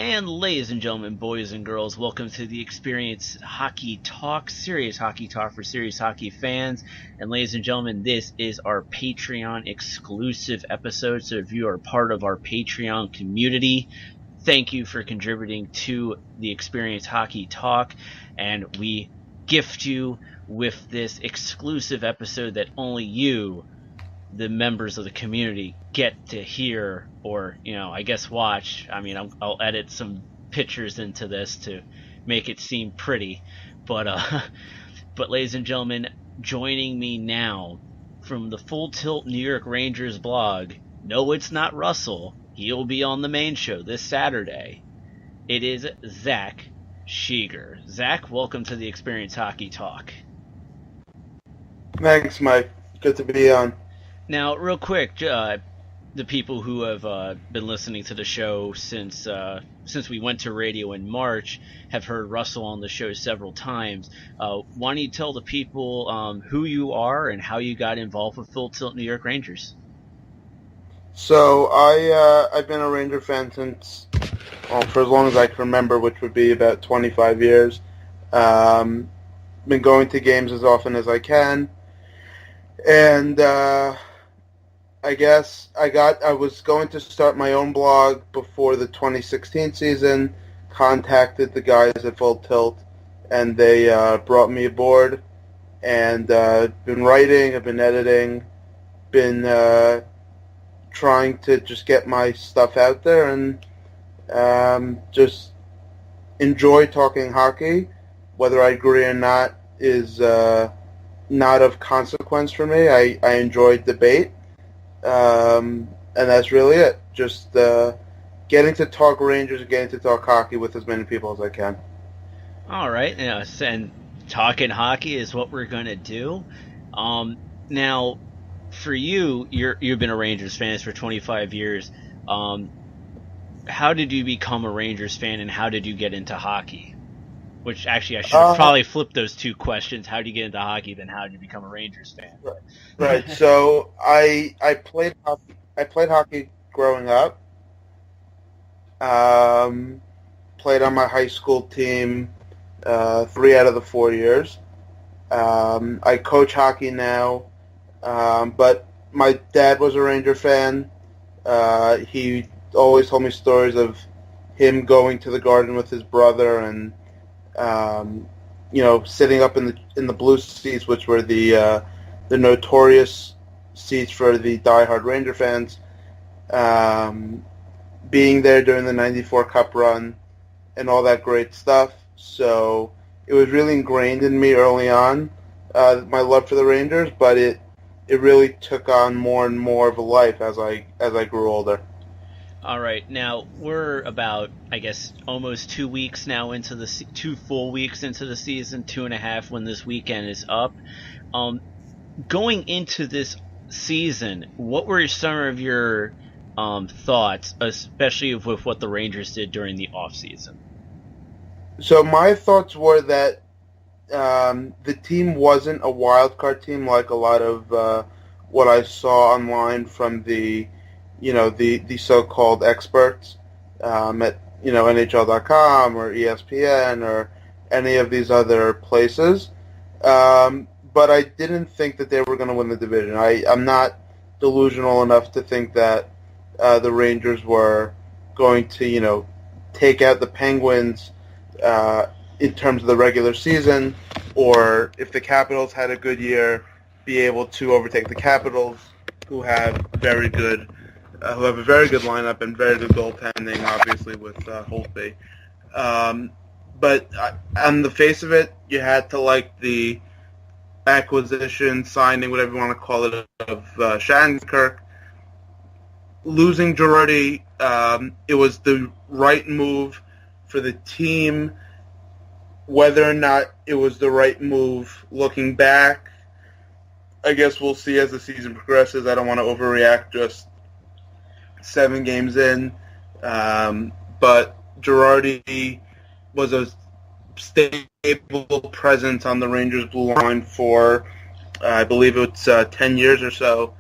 And ladies and gentlemen, boys and girls, welcome to the Experience Hockey Talk, serious hockey talk for serious hockey fans. And ladies and gentlemen, this is our Patreon exclusive episode. So if you are part of our Patreon community, thank you for contributing to the Experience Hockey Talk. And we gift you with this exclusive episode that only you, the members of the community, get to hear or, I guess watch. I mean, I'll edit some pictures into this to make it seem pretty. But ladies and gentlemen, joining me now from the Full Tilt New York Rangers blog, no, it's not Russell. He'll be on the main show this Saturday. It is Zach Chiger. Zach, welcome to the Experience Hockey Talk. Thanks, Mike. Good to be on. Now, real quick, the people who have been listening to the show since we went to radio in March have heard Russell on the show several times. Why don't you tell the people who you are and how you got involved with Full Tilt New York Rangers? So I've been a Ranger fan since, for as long as I can remember, which would be about 25 years. Been going to games as often as I can, and I guess I was going to start my own blog before the 2016 season, contacted the guys at Full Tilt, and they brought me aboard, and been writing, I've been editing, been trying to just get my stuff out there and just enjoy talking hockey. Whether I agree or not is not of consequence for me. I enjoy debate. And that's really it. Just getting to talk Rangers and getting to talk hockey with as many people as I can. All right. And talking hockey is what we're going to do. Now, for you've been a Rangers fan for 25 years. How did you become a Rangers fan, and how did you get into hockey? Which, actually, I should have probably flipped those two questions. How did you get into hockey, then how did you become a Rangers fan? Right. So I played hockey growing up. Played on my high school team 3 out of the 4 years. I coach hockey now, but my dad was a Ranger fan. He always told me stories of him going to the Garden with his brother and sitting up in the blue seats, which were the notorious seats for the diehard Ranger fans. Being there during the '94 Cup run and all that great stuff. So it was really ingrained in me early on, my love for the Rangers. But it really took on more and more of a life as I grew older. All right, now we're about, I guess, almost 2 weeks now into 2 full weeks into the season, 2.5 when this weekend is up. Going into this season, what were some of your thoughts, especially with what the Rangers did during the offseason? So my thoughts were that the team wasn't a wild card team like a lot of what I saw online from the so-called experts at NHL.com or ESPN or any of these other places. But I didn't think that they were going to win the division. I'm not delusional enough to think that the Rangers were going to take out the Penguins in terms of the regular season, or if the Capitals had a good year, be able to overtake the Capitals, who have a very good lineup and very good goaltending, obviously, with Holtby. But on the face of it, you had to like the acquisition, signing, whatever you want to call it, of Shattenkirk. Losing Girardi, it was the right move for the team. Whether or not it was the right move looking back, I guess we'll see as the season progresses. I don't want to overreact just 7 games in. But Girardi was a stable presence on the Rangers blue line for, I believe it's 10 years or so.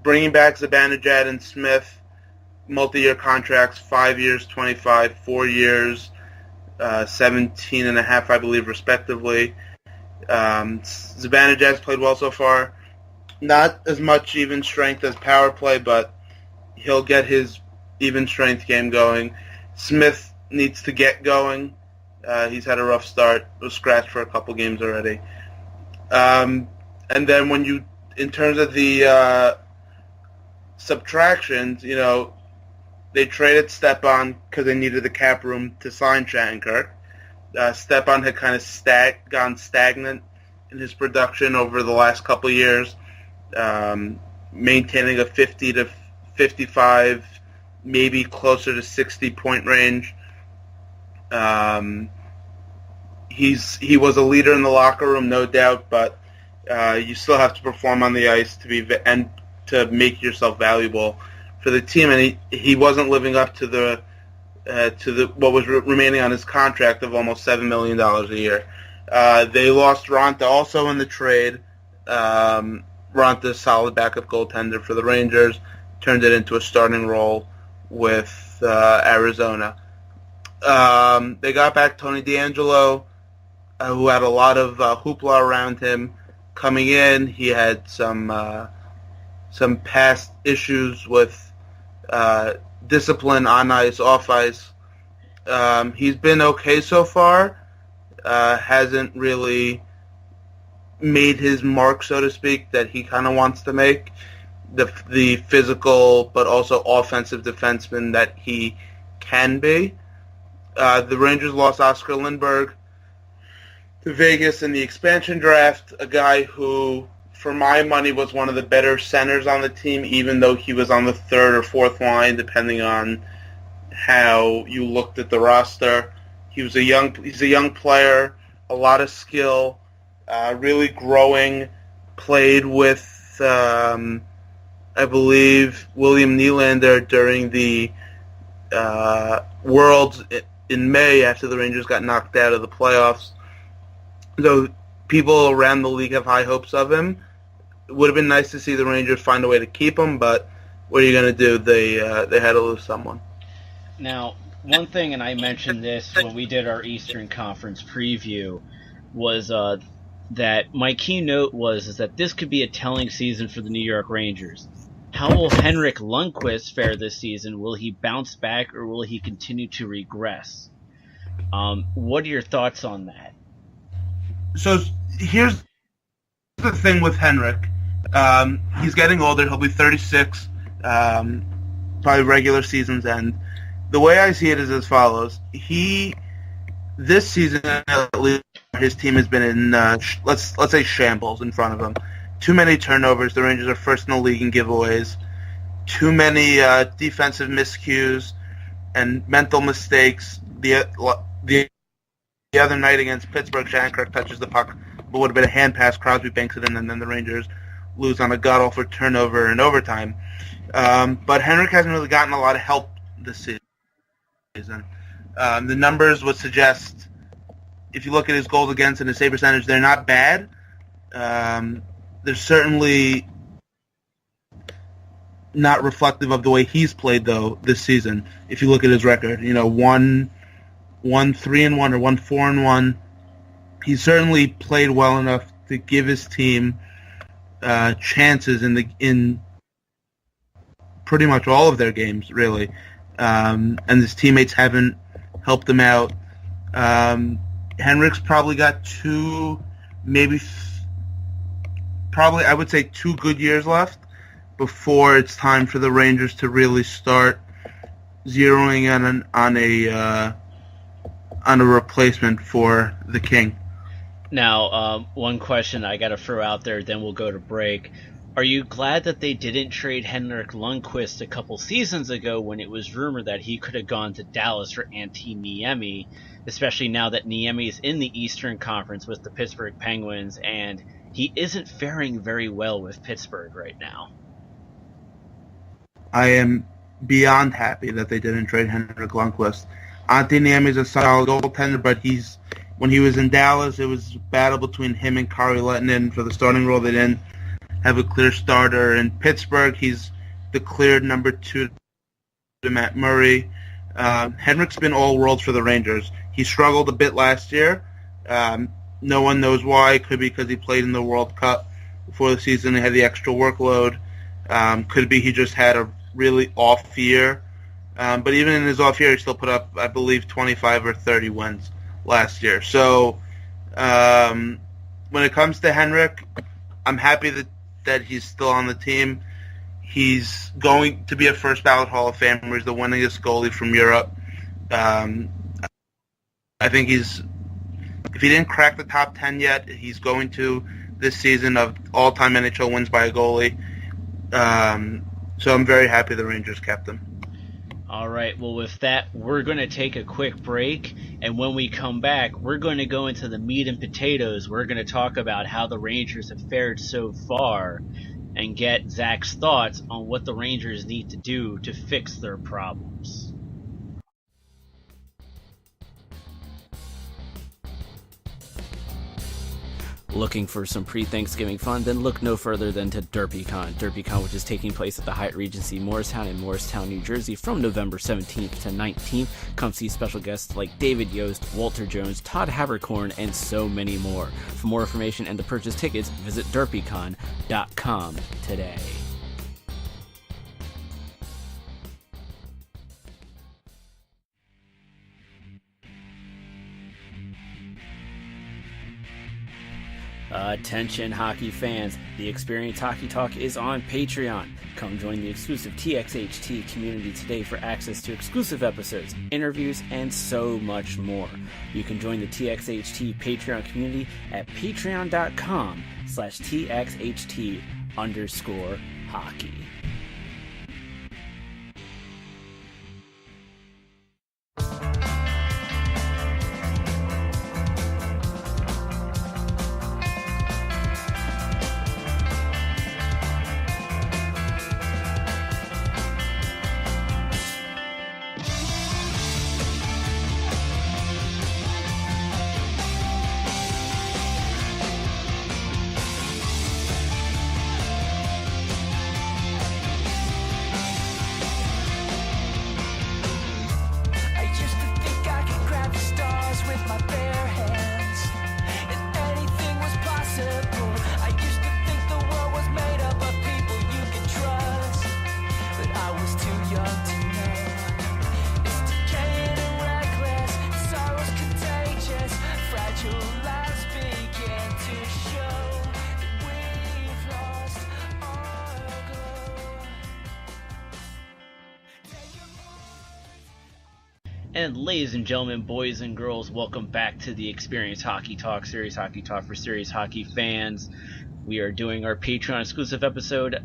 Bringing back Zibanejad and Smith multi-year contracts, 5 years, 25, 4 years, 17 and a half, I believe, respectively. Zibanejad's played well so far. Not as much even strength as power play, but he'll get his even strength game going. Smith needs to get going. He's had a rough start. Was scratched for a couple games already. And then in terms of the subtractions, they traded Stepan because they needed the cap room to sign Shattenkirk. Stepan had kind of gone stagnant in his production over the last couple of years, maintaining a 50 to 55, maybe closer to 60 point range. He was a leader in the locker room, no doubt, but you still have to perform on the ice to make yourself valuable for the team, and he wasn't living up to the what was remaining on his contract of almost $7 million a year. They lost Ronta also in the trade. Ronta's solid backup goaltender for the Rangers, turned it into a starting role with Arizona. They got back Tony DeAngelo, who had a lot of hoopla around him coming in. He had some past issues with discipline on ice, off ice. He's been okay so far. Hasn't really made his mark, so to speak, that he kind of wants to make. The physical but also offensive defenseman that he can be. The Rangers lost Oscar Lindberg to Vegas in the expansion draft, a guy who, for my money, was one of the better centers on the team, even though he was on the third or fourth line, depending on how you looked at the roster. He's a young player, a lot of skill, really growing. Played with, I believe, William Nylander during the Worlds in May after the Rangers got knocked out of the playoffs. So people around the league have high hopes of him. It would have been nice to see the Rangers find a way to keep him, but what are you going to do? They had to lose someone. Now, one thing, and I mentioned this when we did our Eastern Conference preview, was that my key note is that this could be a telling season for the New York Rangers. How will Henrik Lundqvist fare this season? Will he bounce back, or will he continue to regress? What are your thoughts on that? So here's the thing with Henrik. He's getting older. He'll be 36 by regular season's end. The way I see it is as follows. This season, at least, his team has been in, let's say, shambles in front of him. Too many turnovers. The Rangers are first in the league in giveaways. Too many defensive miscues and mental mistakes. The other night against Pittsburgh, Shattenkirk touches the puck, but would have been a hand pass. Crosby banks it in, and then the Rangers lose on a god-awful turnover in overtime. But Henrik hasn't really gotten a lot of help this season. The numbers would suggest, if you look at his goals against and his save percentage, they're not bad. They're certainly not reflective of the way he's played, though, this season. If you look at his record, 1-3-1 or 1-4-1, he certainly played well enough to give his team chances in pretty much all of their games, really. And his teammates haven't helped him out. Henrik's probably got I would say 2 good years left before it's time for the Rangers to really start zeroing in on a replacement for the King. Now, one question I got to throw out there, then we'll go to break. Are you glad that they didn't trade Henrik Lundqvist a couple seasons ago when it was rumored that he could have gone to Dallas for Antti Niemi, especially now that Niemi is in the Eastern Conference with the Pittsburgh Penguins, and he isn't faring very well with Pittsburgh right now? I am beyond happy that they didn't trade Henrik Lundqvist. Antti Niemi is a solid goaltender, but when he was in Dallas, it was a battle between him and Kari Lehtinen for the starting role. They didn't have a clear starter. In Pittsburgh, he's the clear number 2 Matt Murray. Henrik's been all worlds for the Rangers. He struggled a bit last year. No one knows why. Could be because he played in the World Cup before the season and had the extra workload. Could be he just had a really off year. But even in his off year, he still put up, I believe, 25 or 30 wins last year. So when it comes to Henrik, I'm happy that he's still on the team. He's going to be a first ballot Hall of Famer. He's the winningest goalie from Europe. I think if he didn't crack the top 10 yet, he's going to this season of all-time NHL wins by a goalie. So I'm very happy the Rangers kept him. All right, well, with that, we're going to take a quick break, and when we come back, we're going to go into the meat and potatoes. We're going to talk about how the Rangers have fared so far and get Zach's thoughts on what the Rangers need to do to fix their problems. Looking for some pre-Thanksgiving fun? Then look no further than to DerpyCon. DerpyCon, which is taking place at the Hyatt Regency Morristown in Morristown, New Jersey from November 17th to 19th. Come see special guests like David Yost, Walter Jones, Todd Havercorn, and so many more. For more information and to purchase tickets, visit derpycon.com today. Attention hockey fans, the Experience Hockey Talk is on Patreon. Come join the exclusive TXHT community today for access to exclusive episodes, interviews, and so much more. You can join the TXHT Patreon community at patreon.com/TXHT_hockey. And ladies and gentlemen, boys and girls, welcome back to the Experience Hockey Talk, Serious Hockey Talk for serious hockey fans. We are doing our Patreon exclusive episode,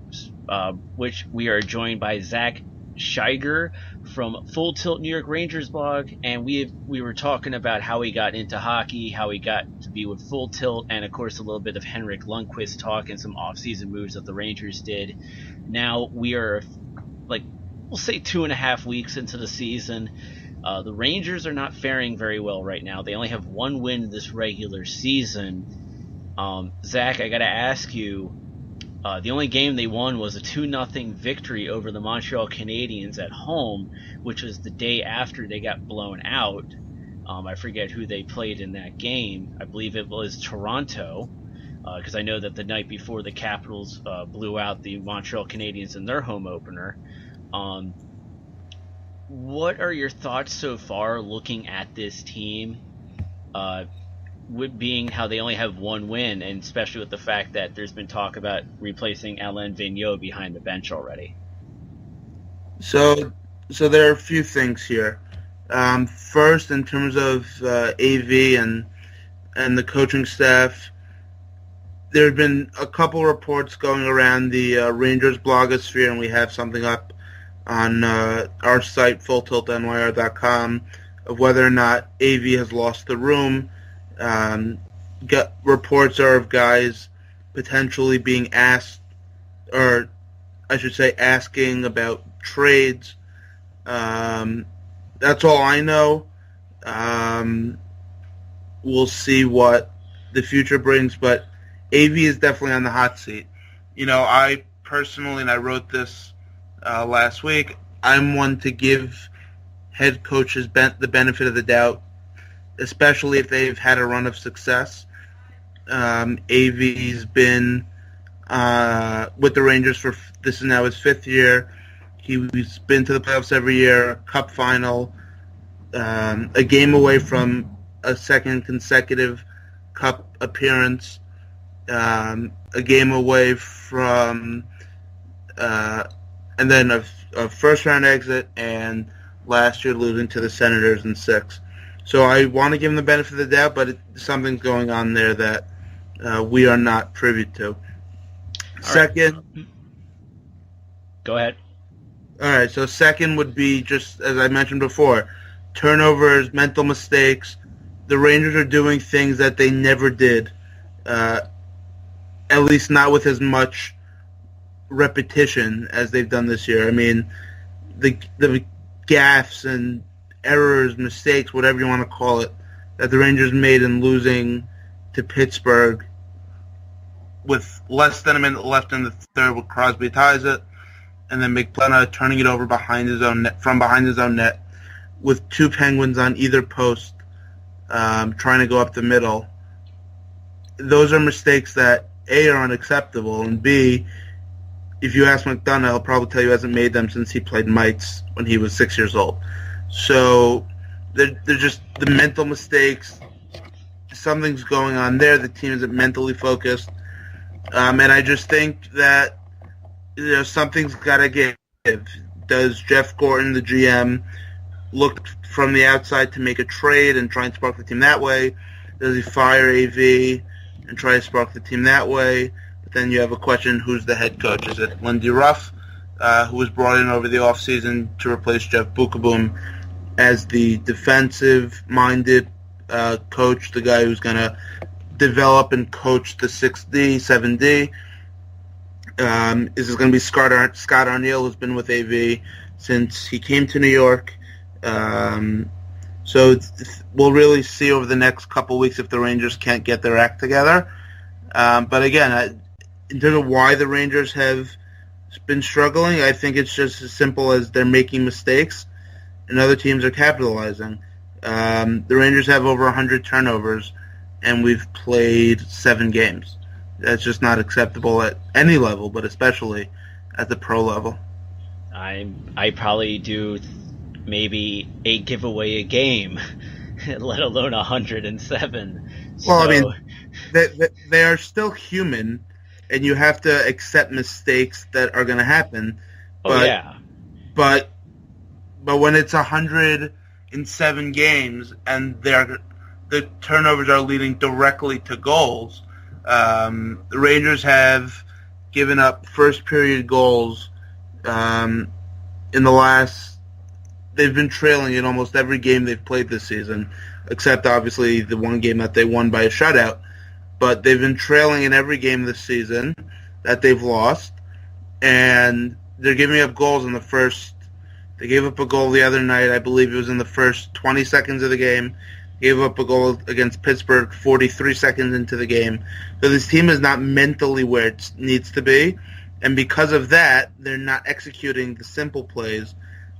which we are joined by Zach Chiger from Full Tilt New York Rangers blog, and we were talking about how he got into hockey, how he got to be with Full Tilt, and of course a little bit of Henrik Lundqvist talk and some offseason moves that the Rangers did. Now we are, we'll say 2.5 weeks into the season. The Rangers are not faring very well right now. They only have one win this regular season. Zach, I got to ask you, the only game they won was a 2-0 victory over the Montreal Canadiens at home, which was the day after they got blown out. I forget who they played in that game. I believe it was Toronto, because I know that the night before the Capitals blew out the Montreal Canadiens in their home opener. What are your thoughts so far looking at this team, with being how they only have one win, and especially with the fact that there's been talk about replacing Alain Vigneault behind the bench already? So there are a few things here. First, in terms of AV and the coaching staff, there have been a couple reports going around the Rangers blogosphere, and we have something up on our site, fulltiltnyr.com, of whether or not AV has lost the room. Reports are of guys potentially being asked, or I should say asking about trades. That's all I know. We'll see what the future brings, but AV is definitely on the hot seat. I personally, and I wrote this last week, I'm one to give head coaches the benefit of the doubt, especially if they've had a run of success. AV's been with the Rangers for this is now his 5th year. He's been to the playoffs every year, cup final, a game away from a second consecutive cup appearance, a game away from, and then a first-round exit, and last year losing to the Senators in 6. So I want to give him the benefit of the doubt, but something's going on there that we are not privy to. Second. Right. Go ahead. All right, so second would be, just as I mentioned before, turnovers, mental mistakes. The Rangers are doing things that they never did, at least not with as much repetition as they've done this year. I mean, the gaffes and errors, mistakes, whatever you want to call it, that the Rangers made in losing to Pittsburgh with less than a minute left in the third, with Crosby ties it, and then McDonough turning it over from behind his own net, with 2 Penguins on either post, trying to go up the middle. Those are mistakes that A, are unacceptable, and B, if you ask McDonough, he'll probably tell you he hasn't made them since he played mites when he was 6 years old. So they're just the mental mistakes. Something's going on there. The team isn't mentally focused. And I just think that something's got to give. Does Jeff Gorton, the GM, look from the outside to make a trade and try and spark the team that way? Does he fire AV and try to spark the team that way? But then you have a question, who's the head coach? Is it Lindy Ruff, who was brought in over the offseason to replace Jeff Bukaboom as the defensive-minded coach, the guy who's going to develop and coach the 6D, 7D? Is it going to be Scott Arniel, who's been with AV since he came to New York? So we'll really see over the next couple weeks if the Rangers can't get their act together. But again, in terms of why the Rangers have been struggling, I think it's just as simple as they're making mistakes and other teams are capitalizing. The Rangers have over 100 turnovers, and we've played 7 games. That's just not acceptable at any level, but especially at the pro level. I probably do maybe 8 giveaway a game, let alone 107. Well, I mean, they are still human, and you have to accept mistakes that are going to happen. But when it's 107 games and the turnovers are leading directly to goals, the Rangers have given up first period goals in the last. They've been trailing in almost every game they've played this season, except obviously the one game that they won by a shutout. But they've been trailing in every game this season that they've lost, and they're giving up goals in the first. They gave up a goal the other night. I believe it was in the first 20 seconds of the game. Gave up a goal against Pittsburgh 43 seconds into the game. So this team is not mentally where it needs to be, and because of that, they're not executing the simple plays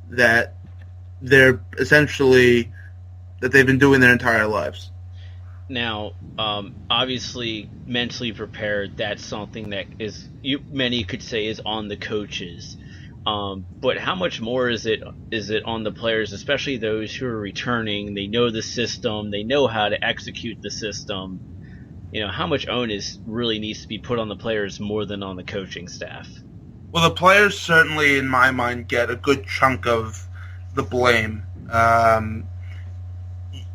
that they've been doing their entire lives. Now, obviously, mentally prepared, that's something that many could say is on the coaches. But how much more is it on the players, especially those who are returning? They know the system. They know how to execute the system. How much onus really needs to be put on the players more than on the coaching staff? Well, the players certainly, in my mind, get a good chunk of the blame.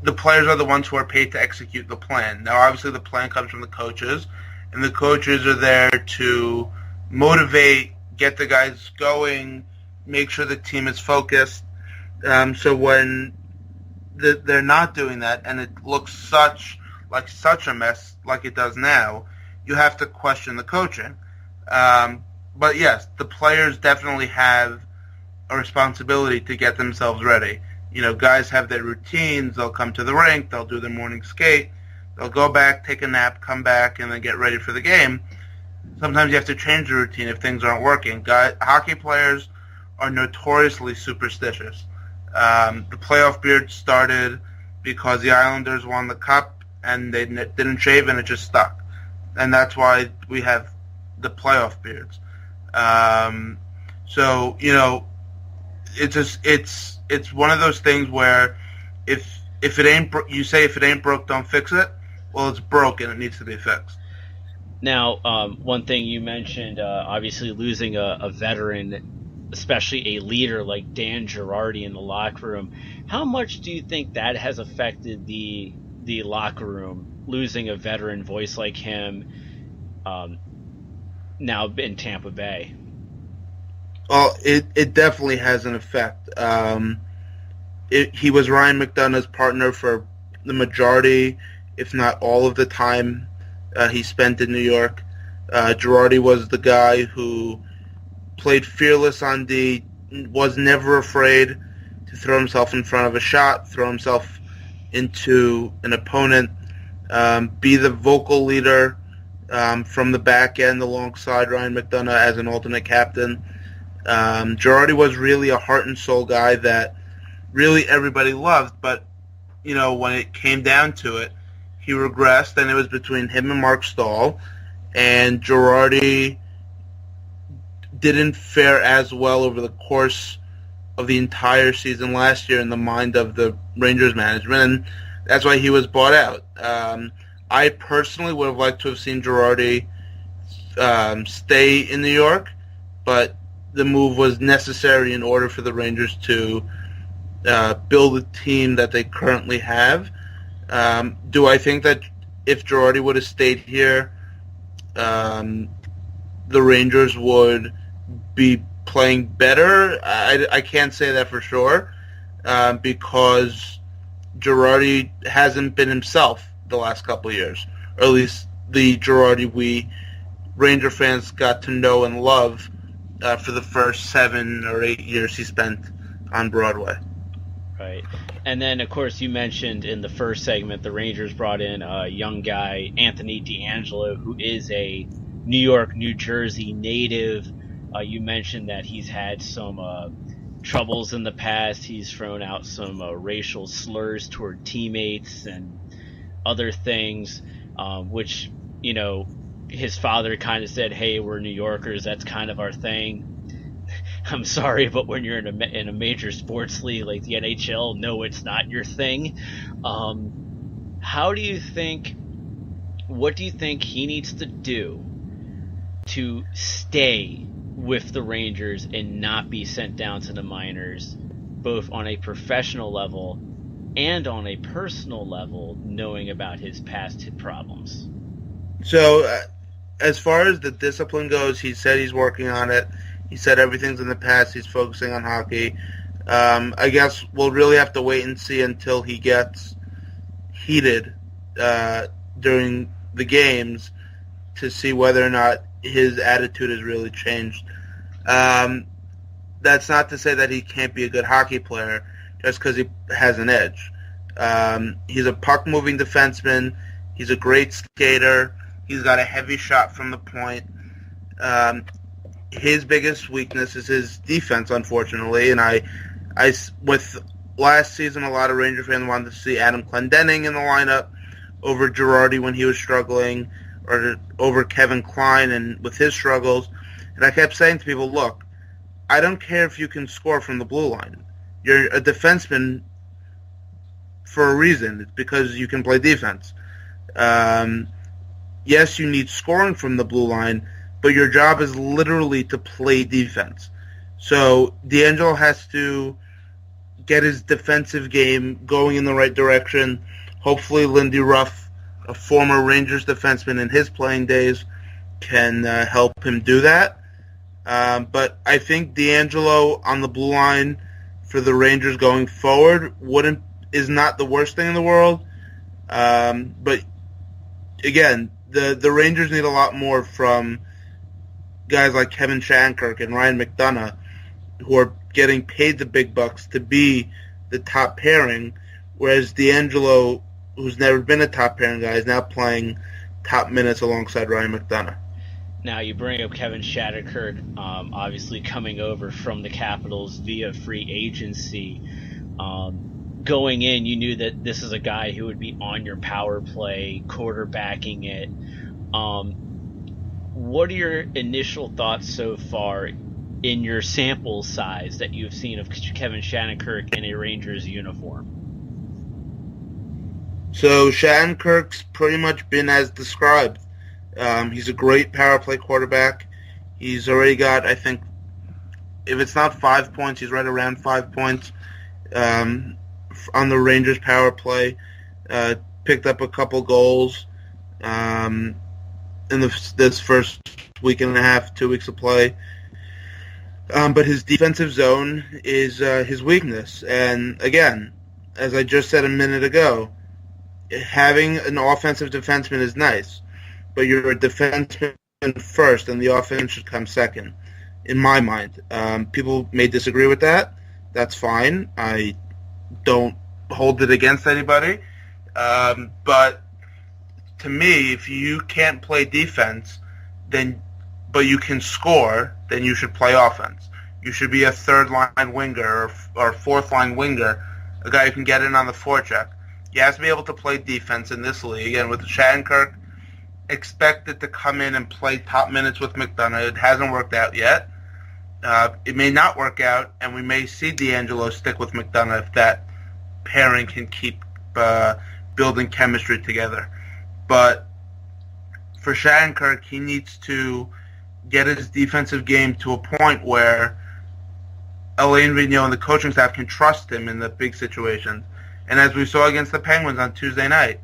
The players are the ones who are paid to execute the plan. Now, obviously, the plan comes from the coaches, and the coaches are there to motivate, get the guys going, make sure the team is focused. So when they're not doing that, and it looks such a mess like it does now, you have to question the coaching. But yes, the players definitely have a responsibility to get themselves ready. Guys have their routines. They'll come to the rink. They'll do their morning skate. They'll go back, take a nap, come back, and then get ready for the game. Sometimes you have to change the routine if things aren't working. Hockey players are notoriously superstitious. The playoff beard started because the Islanders won the Cup and they didn't shave and it just stuck. And that's why we have the playoff beards. So, it's one of those things where if it ain't you say if it ain't broke, don't fix it. Well, it's broken. It needs to be fixed. Now, one thing you mentioned, obviously losing a veteran, especially a leader like Dan Girardi in the locker room. How much do you think that has affected the locker room, losing a veteran voice like him now in Tampa Bay? Well, it definitely has an effect. He was Ryan McDonough's partner for the majority, if not all of the time he spent in New York. Girardi was the guy who played fearless on D, was never afraid to throw himself in front of a shot, throw himself into an opponent, be the vocal leader from the back end alongside Ryan McDonough as an alternate captain. Girardi was really a heart and soul guy that really everybody loved, but when it came down to it, he regressed, and it was between him and Mark Stahl, and Girardi didn't fare as well over the course of the entire season last year in the mind of the Rangers management, and that's why he was bought out. I personally would have liked to have seen Girardi stay in New York, but the move was necessary in order for the Rangers to build a team that they currently have. Do I think that if Girardi would have stayed here, the Rangers would be playing better? I can't say that for sure because Girardi hasn't been himself the last couple of years, or at least the Girardi we Ranger fans got to know and love for the first 7 or 8 years he spent on Broadway. Right. And then, of course, you mentioned in the first segment the Rangers brought in a young guy, Anthony DeAngelo, who is a New York, New Jersey native. You mentioned that he's had some troubles in the past. He's thrown out some racial slurs toward teammates and other things, which, his father kind of said, hey, we're New Yorkers, that's kind of our thing. I'm sorry, but when you're in a major sports league like the NHL, no, it's not your thing. What do you think he needs to do to stay with the Rangers and not be sent down to the minors, both on a professional level and on a personal level, knowing about his past problems? So, as far as the discipline goes, he said he's working on it. He said everything's in the past. He's focusing on hockey. I guess we'll really have to wait and see until he gets heated during the games to see whether or not his attitude has really changed. That's not to say that he can't be a good hockey player just because he has an edge. He's a puck-moving defenseman. He's a great skater. He's got a heavy shot from the point. His biggest weakness is his defense, unfortunately, and I with last season, a lot of Ranger fans wanted to see Adam Clendening in the lineup over Girardi when he was struggling, or over Kevin Klein and with his struggles, and I kept saying to people, look, I don't care if you can score from the blue line. You're a defenseman for a reason. It's because you can play defense. Yes, you need scoring from the blue line, but your job is literally to play defense. So DeAngelo has to get his defensive game going in the right direction. Hopefully Lindy Ruff, a former Rangers defenseman in his playing days, can help him do that. But I think DeAngelo on the blue line for the Rangers going forward is not the worst thing in the world. But again, the Rangers need a lot more from guys like Kevin Shattenkirk and Ryan McDonough, who are getting paid the big bucks to be the top pairing, whereas DeAngelo, who's never been a top pairing guy, is now playing top minutes alongside Ryan McDonough. Now you bring up Kevin Shatterkirk, obviously coming over from the Capitals via free agency. Going in, you knew that this is a guy who would be on your power play, quarterbacking it. What are your initial thoughts so far in your sample size that you've seen of Kevin Shattenkirk in a Rangers uniform? So Shattenkirk's pretty much been as described. He's a great power play quarterback. He's already got, I think, if it's not 5 points, he's right around 5 points on the Rangers power play. Picked up a couple goals in this first week and a half, 2 weeks of play. But his defensive zone is his weakness. And again, as I just said a minute ago, having an offensive defenseman is nice, but you're a defenseman first, and the offense should come second, in my mind. People may disagree with that. That's fine. I don't hold it against anybody. But to me, if you can't play defense, but you can score, then you should play offense. You should be a third-line winger or fourth-line winger, a guy who can get in on the forecheck. You have to be able to play defense in this league, and with Shattenkirk, expected to come in and play top minutes with McDonough. It hasn't worked out yet. It may not work out, and we may see D'Angelo stick with McDonough if that pairing can keep building chemistry together. But for Shattenkirk, he needs to get his defensive game to a point where Alain Vigneault and the coaching staff can trust him in the big situations. And as we saw against the Penguins on Tuesday night,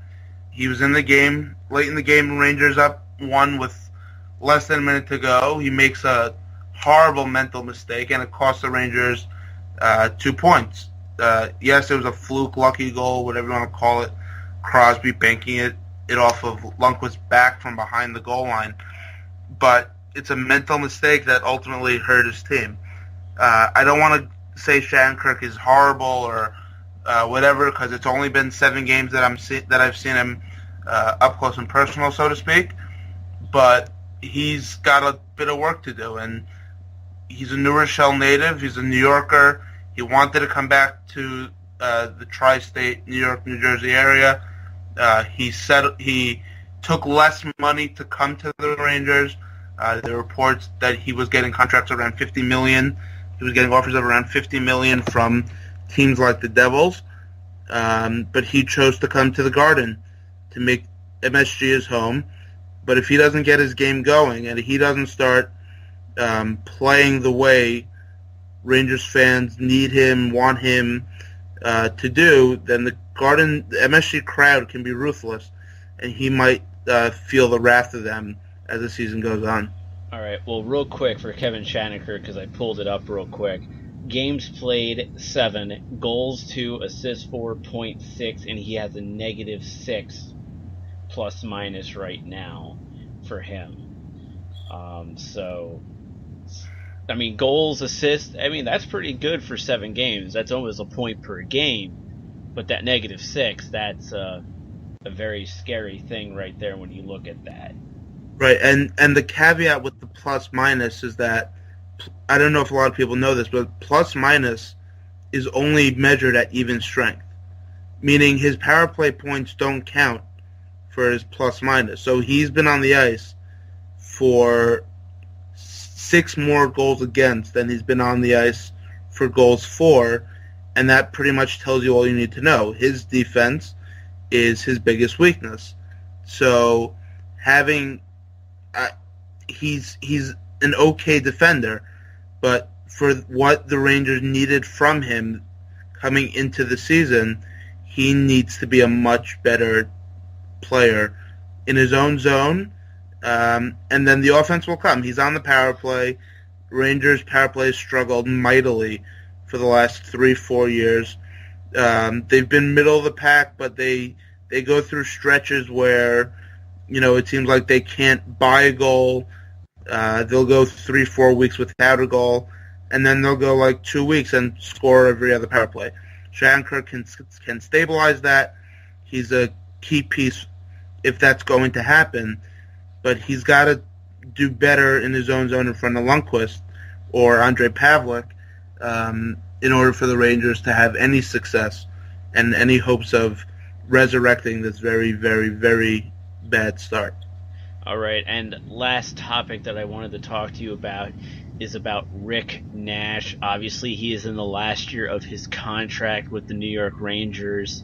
he was in the game, late in the game, Rangers up 1 with less than a minute to go. He makes a horrible mental mistake, and it cost the Rangers 2 points. Yes, it was a fluke, lucky goal, whatever you want to call it. Crosby banking it off of Lundqvist's back from behind the goal line. But it's a mental mistake that ultimately hurt his team. I don't want to say Shattenkirk is horrible or whatever, because it's only been 7 games that I've seen him up close and personal, so to speak. But he's got a bit of work to do, and he's a New Rochelle native. He's a New Yorker. He wanted to come back to the tri-state, New York, New Jersey area. He said he took less money to come to the Rangers. There are reports that he was getting contracts around $50 million. He was getting offers of around $50 million from teams like the Devils. But he chose to come to the Garden to make MSG his home. But if he doesn't get his game going and he doesn't start playing the way Rangers fans need him, want him to do, then the MSG crowd can be ruthless, and he might feel the wrath of them as the season goes on. All right, well, real quick for Kevin Shattenkirk, because I pulled it up real quick. Games played 7, goals 2, assists 4.6, and he has a -6 plus minus right now for him. So, I mean, goals, assists, I mean, that's pretty good for 7 games. That's almost a point per game. But that -6, that's a very scary thing right there when you look at that. Right, and the caveat with the plus minus is that, I don't know if a lot of people know this, but plus minus is only measured at even strength, meaning his power play points don't count for his plus minus. So he's been on the ice for 6 more goals against than he's been on the ice for goals for, and that pretty much tells you all you need to know. His defense is his biggest weakness. So he's an okay defender, but for what the Rangers needed from him coming into the season, he needs to be a much better player in his own zone, and then the offense will come. He's on the power play. Rangers power play has struggled mightily for the last 3-4 years. They've been middle of the pack, but they go through stretches where, you know, it seems like they can't buy a goal. They'll go 3-4 weeks without a goal, and then they'll go like 2 weeks and score every other power play. Shattenkirk can stabilize that. He's a key piece if that's going to happen, but he's got to do better in his own zone in front of Lundqvist or Andre Pavlik in order for the Rangers to have any success and any hopes of resurrecting this very, very, very bad start. All right, and last topic that I wanted to talk to you about is about Rick Nash. Obviously, he is in the last year of his contract with the New York Rangers.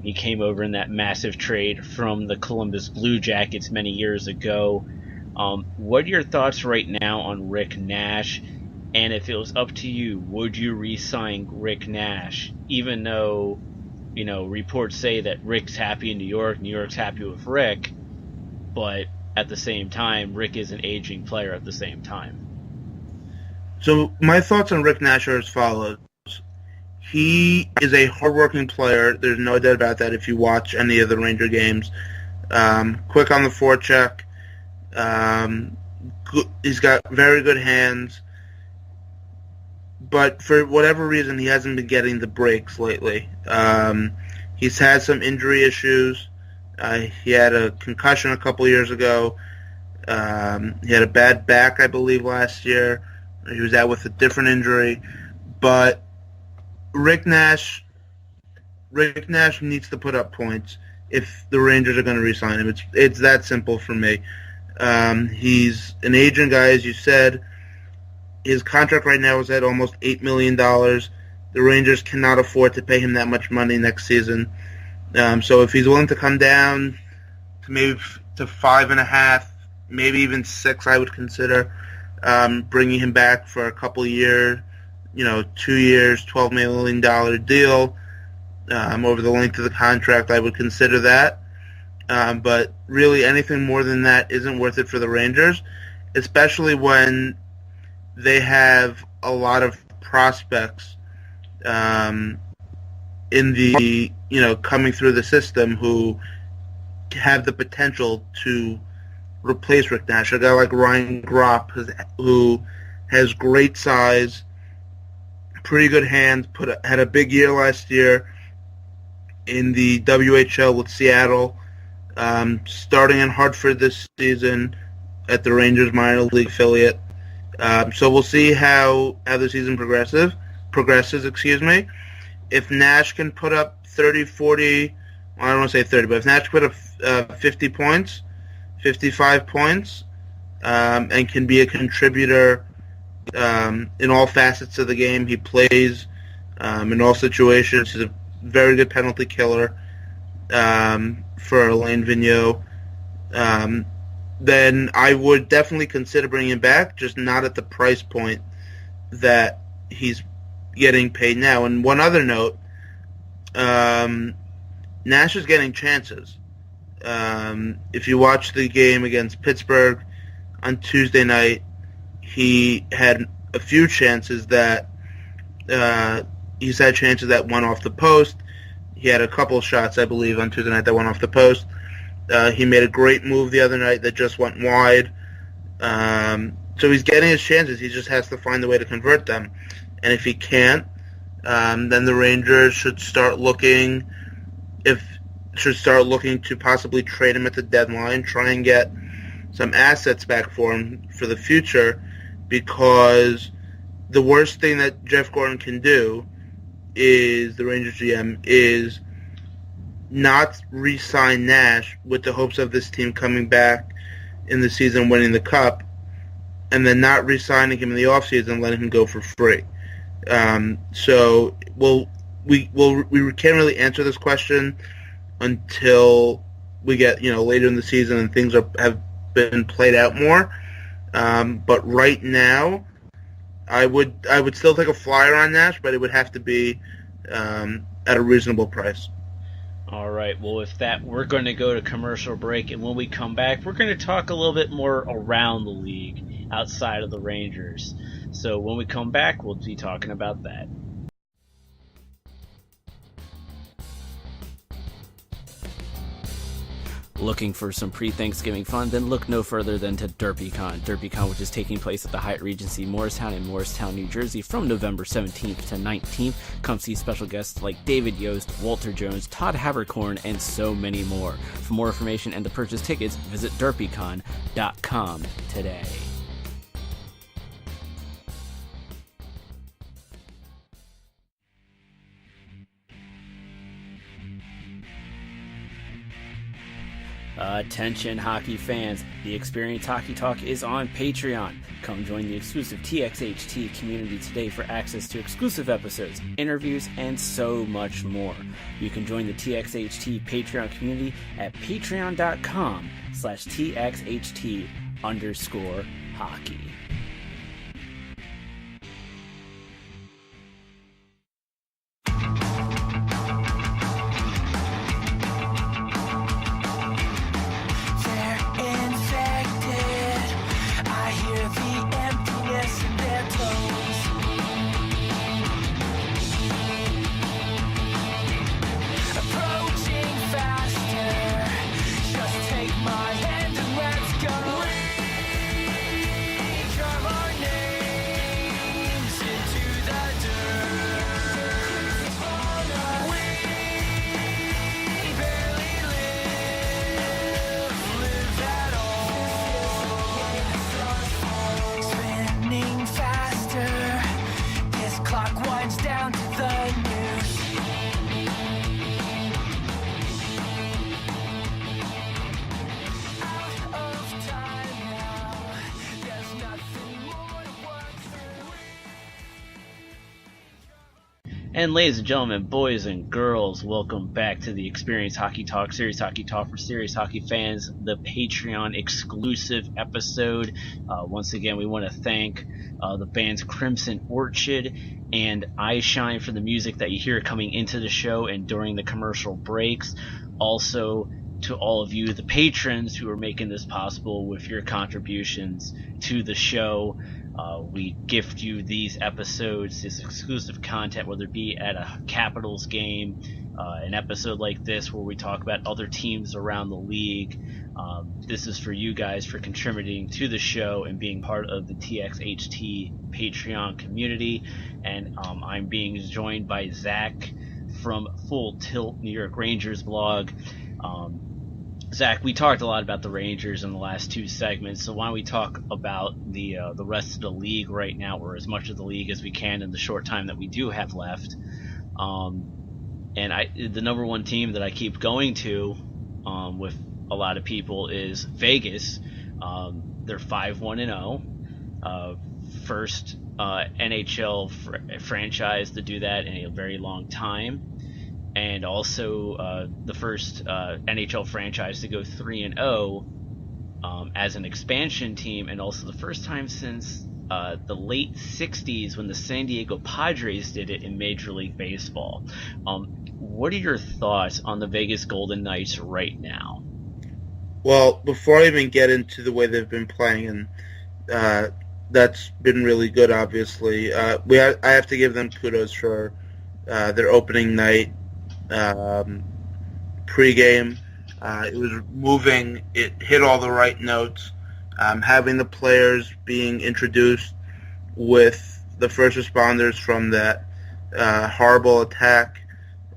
He came over in that massive trade from the Columbus Blue Jackets many years ago. What are your thoughts right now on Rick Nash? And if it was up to you, would you re-sign Rick Nash, even though, reports say that Rick's happy in New York's happy with Rick, but at the same time, Rick is an aging player at the same time? So my thoughts on Rick Nash are as follows. He is a hardworking player. There's no doubt about that if you watch any of the Ranger games. Quick on the forecheck. He's got very good hands. But for whatever reason, he hasn't been getting the breaks lately. He's had some injury issues. He had a concussion a couple years ago. He had a bad back, I believe, last year. He was out with a different injury. But Rick Nash needs to put up points if the Rangers are going to re-sign him. It's that simple for me. He's an aging guy, as you said. His contract right now is at almost $8 million. The Rangers cannot afford to pay him that much money next season. So if he's willing to come down to maybe to 5.5, maybe even 6, I would consider bringing him back for a couple of years, 2 years, $12 million deal over the length of the contract. I would consider that. But really anything more than that isn't worth it for the Rangers, especially when they have a lot of prospects in the, coming through the system who have the potential to replace Rick Nash. A guy like Ryan Gropp, who has great size, pretty good hands, had a big year last year in the WHL with Seattle, starting in Hartford this season at the Rangers minor league affiliate. So we'll see how the season progresses. If Nash can put up 30, 40, well, I don't want to say 30, but if Nash can put up 50 points, 55 points, and can be a contributor in all facets of the game, he plays in all situations. He's a very good penalty killer for Alain Vigneault. Then I would definitely consider bringing him back, just not at the price point that he's getting paid now. And one other note, Nash is getting chances. If you watch the game against Pittsburgh on Tuesday night, he had a few chances that he's had chances that went off the post. He had a couple of shots, I believe, on Tuesday night that went off the post. He made a great move the other night that just went wide. So he's getting his chances. He just has to find a way to convert them. And if he can't, then the Rangers should start looking to possibly trade him at the deadline, try and get some assets back for him for the future, because the worst thing that Jeff Gordon can do is, the Rangers GM, is not re-sign Nash with the hopes of this team coming back in the season winning the Cup, and then not re-signing him in the offseason and letting him go for free. So we can't really answer this question until we get later in the season and things have been played out more. But right now, I would still take a flyer on Nash, but it would have to be at a reasonable price. All right, well, with that, we're going to go to commercial break, and when we come back, we're going to talk a little bit more around the league outside of the Rangers. So when we come back, we'll be talking about that. Looking for some pre-Thanksgiving fun? Then look no further than to DerpyCon. DerpyCon, which is taking place at the Hyatt Regency Morristown in Morristown, New Jersey from November 17th to 19th. Come see special guests like David Yost, Walter Jones, Todd Habercorn, and so many more. For more information and to purchase tickets, visit derpycon.com today. Attention hockey fans, the Experience Hockey Talk is on Patreon. Come join the exclusive TXHT community today for access to exclusive episodes, interviews, and so much more. You can join the TXHT Patreon community at patreon.com/TXHT_hockey. And ladies and gentlemen, boys and girls, welcome back to the Experience Hockey Talk, Serious Hockey Talk for serious hockey fans, the Patreon exclusive episode. Once again, we want to thank the bands Crimson Orchid and I Shine for the music that you hear coming into the show and during the commercial breaks. Also, to all of you, the patrons who are making this possible with your contributions to the show. We gift you these episodes, this exclusive content, whether it be at a Capitals game, an episode like this where we talk about other teams around the league. This is for you guys for contributing to the show and being part of the TXHT Patreon community. And I'm being joined by Zach from Full Tilt New York Rangers blog. Zach, we talked a lot about the Rangers in the last two segments, so why don't we talk about the rest of the league right now, or as much of the league as we can in the short time that we do have left. The number one team that I keep going to with a lot of people is Vegas. They're 5-1-0, first NHL franchise to do that in a very long time. And also the first NHL franchise to go 3-0 as an expansion team, and also the first time since the late 60s when the San Diego Padres did it in Major League Baseball. What are your thoughts on the Vegas Golden Knights right now? Well, before I even get into the way they've been playing, and that's been really good, obviously, I have to give them kudos for their opening night. Pre-game, it was moving, it hit all the right notes. Having the players being introduced with the first responders from that horrible attack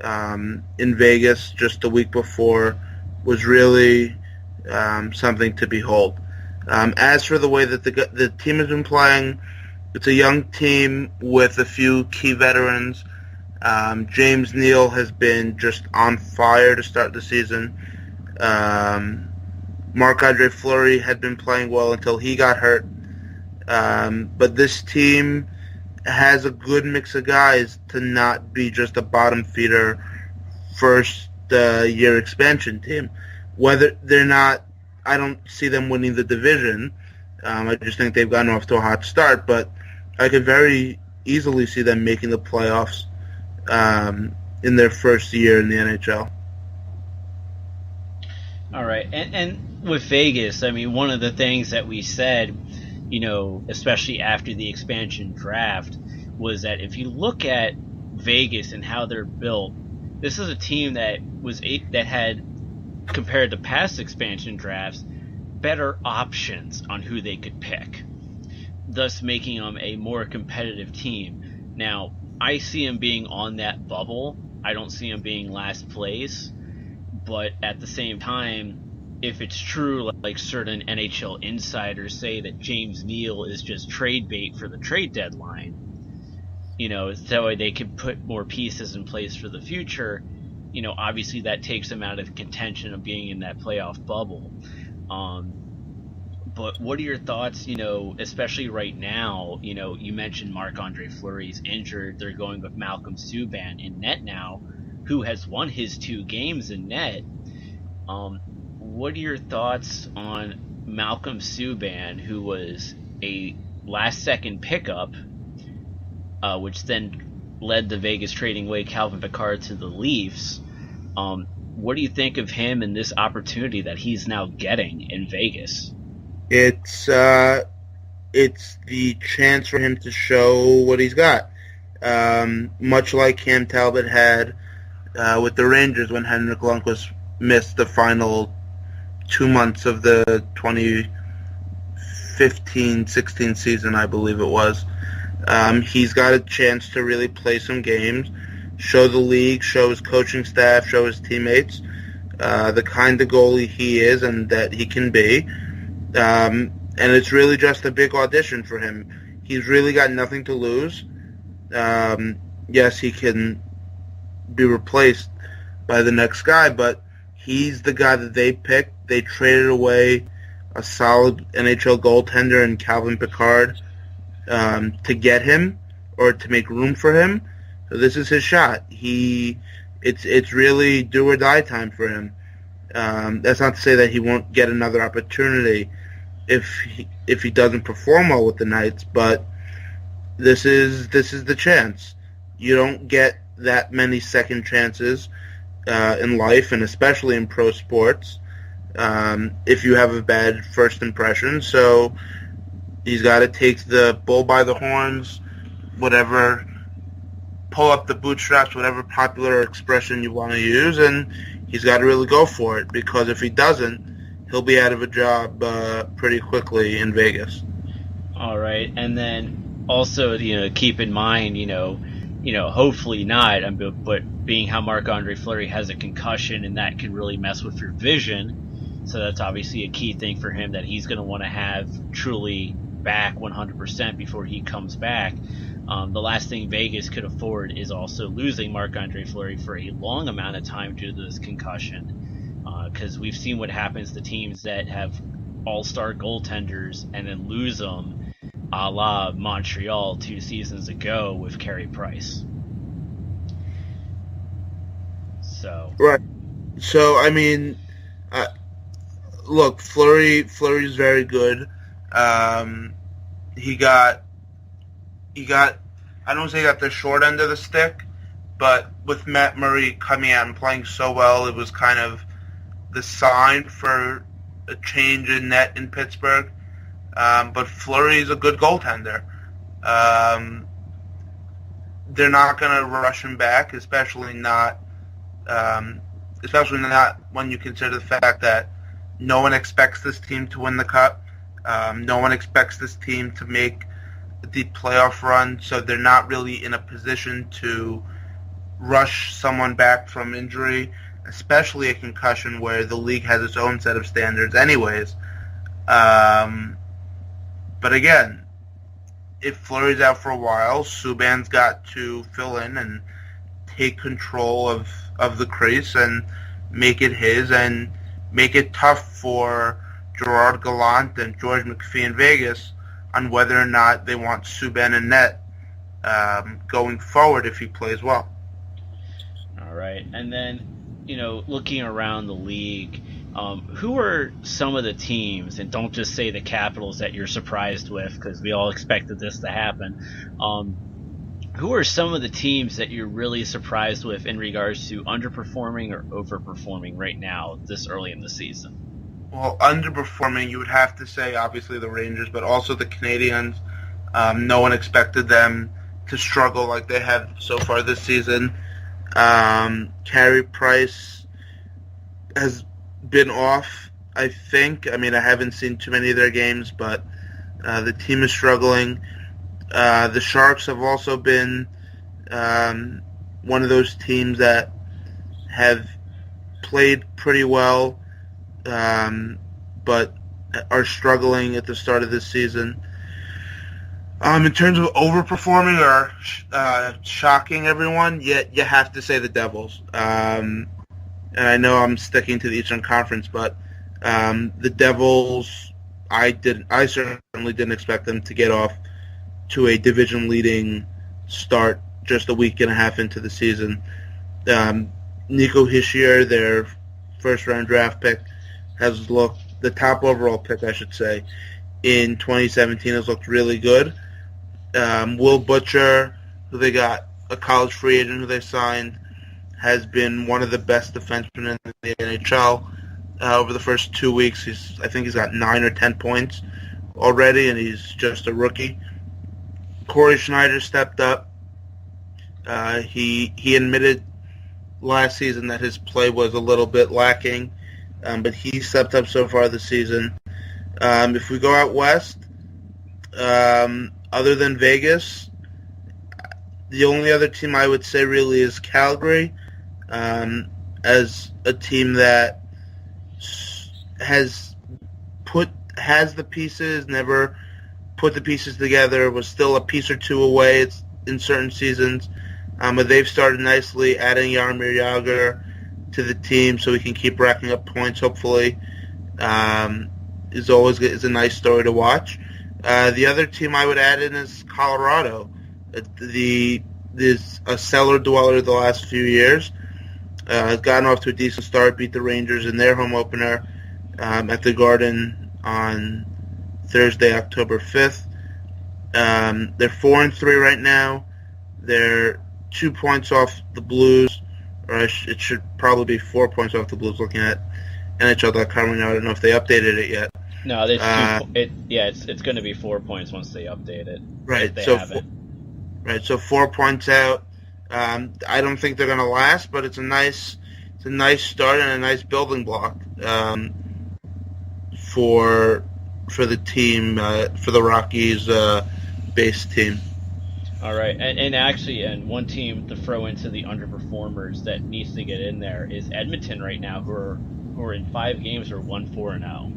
in Vegas just a week before was really something to behold. As for the way that the team has been playing, it's a young team with a few key veterans. James Neal has been just on fire to start the season. Marc-Andre Fleury had been playing well until he got hurt. But this team has a good mix of guys to not be just a bottom feeder first year expansion team. Whether they're not, I don't see them winning the division. I just think they've gotten off to a hot start, but I could very easily see them making the playoffs in their first year in the NHL. All right, and with Vegas, I mean, one of the things that we said, you know, especially after the expansion draft, was that if you look at Vegas and how they're built, this is a team that had compared to past expansion drafts, better options on who they could pick, thus making them a more competitive team. Now, I see him being on that bubble. I don't see him being last place. But at the same time, if it's true, like certain NHL insiders say, that James Neal is just trade bait for the trade deadline, that way they can put more pieces in place for the future, obviously that takes them out of contention of being in that playoff bubble. But what are your thoughts, especially right now? You mentioned Marc-Andre Fleury's injured. They're going with Malcolm Subban in net now, who has won his 2 games in net. What are your thoughts on Malcolm Subban, who was a last-second pickup, which then led the Vegas trading away Calvin Pickard to the Leafs? What do you think of him and this opportunity that he's now getting in Vegas? It's the chance for him to show what he's got. Much like Cam Talbot had with the Rangers when Henrik Lundqvist missed the final 2 months of the 2015-16 season, I believe it was. He's got a chance to really play some games, show the league, show his coaching staff, show his teammates the kind of goalie he is and that he can be. And it's really just a big audition for him. He's really got nothing to lose. Yes, he can be replaced by the next guy, but he's the guy that they picked. They traded away a solid NHL goaltender in Calvin Pickard to get him or to make room for him. So this is his shot. It's really do or die time for him. That's not to say that he won't get another opportunity if he doesn't perform well with the Knights, but this is the chance. You don't get that many second chances in life, and especially in pro sports, if you have a bad first impression. So he's got to take the bull by the horns, whatever, pull up the bootstraps, whatever popular expression you want to use, and he's got to really go for it, because if he doesn't, he'll be out of a job pretty quickly in Vegas. All right, and then also, keep in mind, hopefully not, but being how Marc-Andre Fleury has a concussion, and that can really mess with your vision, so that's obviously a key thing for him that he's going to want to have truly back 100% before he comes back. The last thing Vegas could afford is also losing Marc-Andre Fleury for a long amount of time due to this concussion, because we've seen what happens to teams that have all-star goaltenders and then lose them, a la Montreal 2 seasons ago with Carey Price. Right. So, I mean, look, Fleury's very good. He got, I don't say he got the short end of the stick, but with Matt Murray coming out and playing so well, it was kind of the sign for a change in net in Pittsburgh. But Fleury's a good goaltender. They're not going to rush him back, especially not when you consider the fact that no one expects this team to win the Cup. No one expects this team to make a deep playoff run, so they're not really in a position to rush someone back from injury, especially a concussion where the league has its own set of standards anyways. But again, if Fleury's out for a while, Subban's got to fill in and take control of the crease and make it his, and make it tough for Gerard Gallant and George McPhee in Vegas on whether or not they want Subban in net going forward if he plays well. All right. And then, looking around the league, who are some of the teams, and don't just say the Capitals, that you're surprised with, because we all expected this to happen. Who are some of the teams that you're really surprised with in regards to underperforming or overperforming right now this early in the season? Well, underperforming, you would have to say obviously the Rangers, but also the Canadiens. No one expected them to struggle like they have so far this season. Carey Price has been off, I think. I mean, I haven't seen too many of their games, but the team is struggling. The Sharks have also been one of those teams that have played pretty well, but are struggling at the start of this season. In terms of overperforming or shocking everyone, you have to say the Devils. And I know I'm sticking to the Eastern Conference, but the Devils, I certainly didn't expect them to get off to a division-leading start just a week and a half into the season. Nico Hischier, their first-round draft pick, has looked, the top overall pick, I should say, in 2017 has looked really good. Will Butcher, who they got, a college free agent who they signed, has been one of the best defensemen in the NHL over the first 2 weeks. I think he's got 9 or 10 points already, and he's just a rookie. Corey Schneider stepped up. He admitted last season that his play was a little bit lacking, but he stepped up so far this season. If we go out west, other than Vegas, the only other team I would say really is Calgary, as a team that has the pieces, never put the pieces together, was still a piece or two away in certain seasons, but they've started nicely, adding Jaromir Jagr to the team so we can keep racking up points, hopefully. Is a nice story to watch. The other team I would add in is Colorado. Is a cellar dweller the last few years. Has gotten off to a decent start, beat the Rangers in their home opener at the Garden on Thursday, October 5th. They're 4-3 right now. They're 2 points off the Blues, or it should probably be 4 points off the Blues looking at NHL.com right now. I don't know if they updated it yet. No, it's going to be 4 points once they update it. Right. They so haven't. So 4 points out. I don't think they're going to last, but it's a nice start and a nice building block for the team, for the Rockies base team. All right, and one team to throw into the underperformers that needs to get in there is Edmonton right now, who are in 5 games are 1-4-0.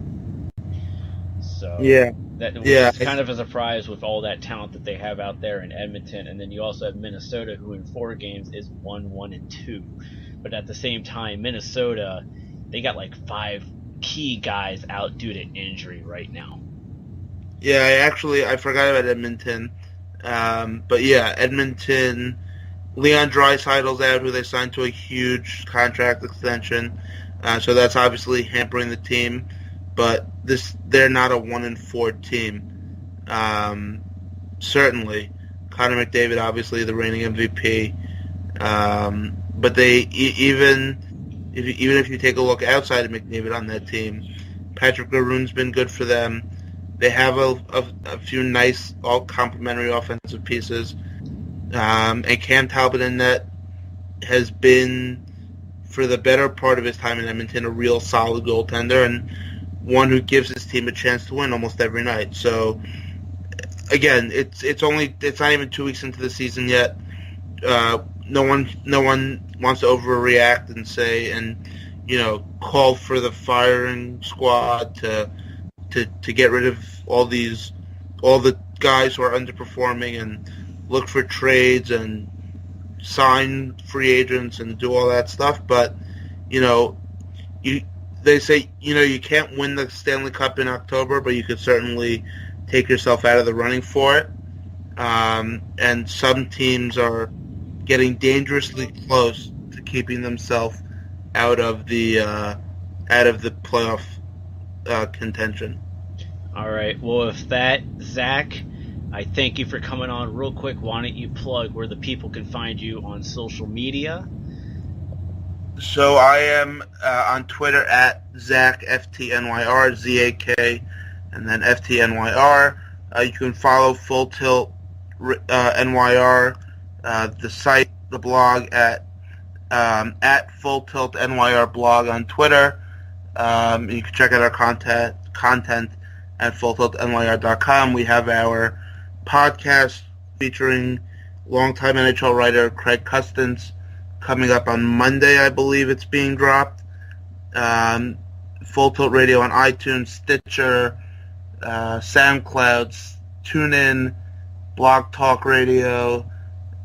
So it's kind of a surprise with all that talent that they have out there in Edmonton, and then you also have Minnesota, who in 4 games is 1-1-2. But at the same time, Minnesota, they got like 5 key guys out due to injury right now. Yeah, I forgot about Edmonton. But yeah, Edmonton, Leon Draisaitl's out, who they signed to a huge contract extension. So that's obviously hampering the team. But they're not a 1-4 team. Certainly, Connor McDavid, obviously the reigning MVP. But they even if you take a look outside of McDavid on that team, Patrick Maroon's been good for them. They have a few nice, all complementary offensive pieces. And Cam Talbot in net has been, for the better part of his time in Edmonton, a real solid goaltender and one who gives his team a chance to win almost every night. So, again, it's not even 2 weeks into the season yet. No one wants to overreact and say call for the firing squad to get rid of all the guys who are underperforming and look for trades and sign free agents and do all that stuff. But they say you can't win the Stanley Cup in October, but you could certainly take yourself out of the running for it. And some teams are getting dangerously close to keeping themselves out of the playoff contention. All right. Well, with that, Zach, I thank you for coming on real quick. Why don't you plug where the people can find you on social media? So I am on Twitter at ZachFTNYR, ZAK, and then FTNYR. You can follow Full Tilt NYR, the site, the blog at Full Tilt NYR blog on Twitter. You can check out our content at fulltiltnyr.com. We have our podcast featuring longtime NHL writer Craig Custance coming up on Monday, I believe it's being dropped. Full Tilt Radio on iTunes, Stitcher, SoundCloud, TuneIn, Blog Talk Radio,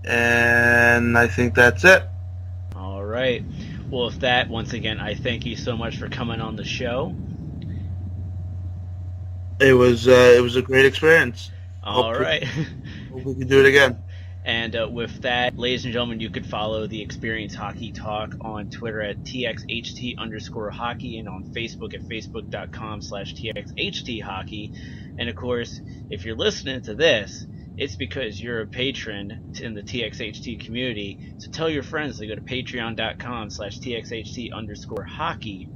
and I think that's it. All right. Well, with that, once again, I thank you so much for coming on the show. It was a great experience. All right. Hope we can do it again. And with that, ladies and gentlemen, you could follow the Experience Hockey Talk on Twitter at TXHT_hockey and on Facebook at facebook.com/TXHT hockey. And of course, if you're listening to this, it's because you're a patron in the TXHT community. So tell your friends to go to patreon.com/TXHT_hockey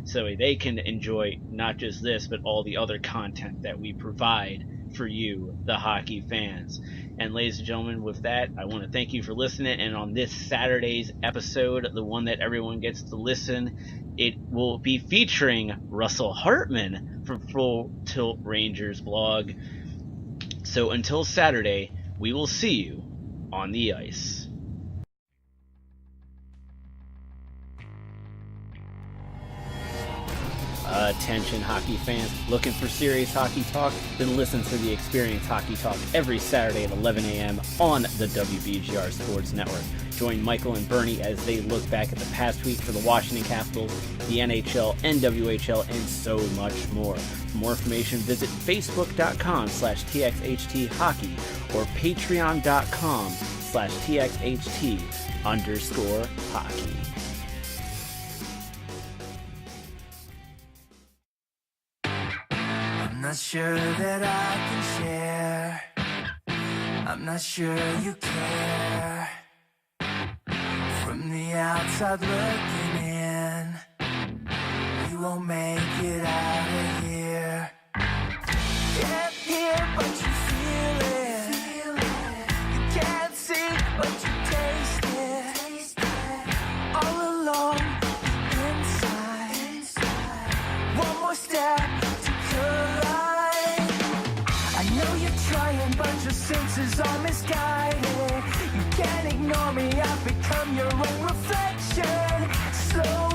so they can enjoy not just this, but all the other content that we provide for you, the hockey fans. And ladies and gentlemen, with that, I want to thank you for listening. And on this Saturday's episode, the one that everyone gets to listen, it will be featuring Russell Hartman from Full Tilt Rangers blog. So until Saturday, we will see you on the ice. Attention hockey fans, looking for serious hockey talk? Then listen to the Experience Hockey Talk every Saturday at 11 a.m. on the WBGR Sports Network. Join Michael and Bernie as they look back at the past week for the Washington Capitals, the NHL, NWHL, and so much more. For more information, visit facebook.com/TXHT hockey or patreon.com/TXHT_hockey. I'm not sure that I can share. I'm not sure you care. From the outside looking in, you won't make it out of here. Can't hear but you feel it. You can't see but you taste it. All along inside. One more step to collide. I know you're trying but your senses are misguided. You can't ignore me, I've become your own reflection. Slow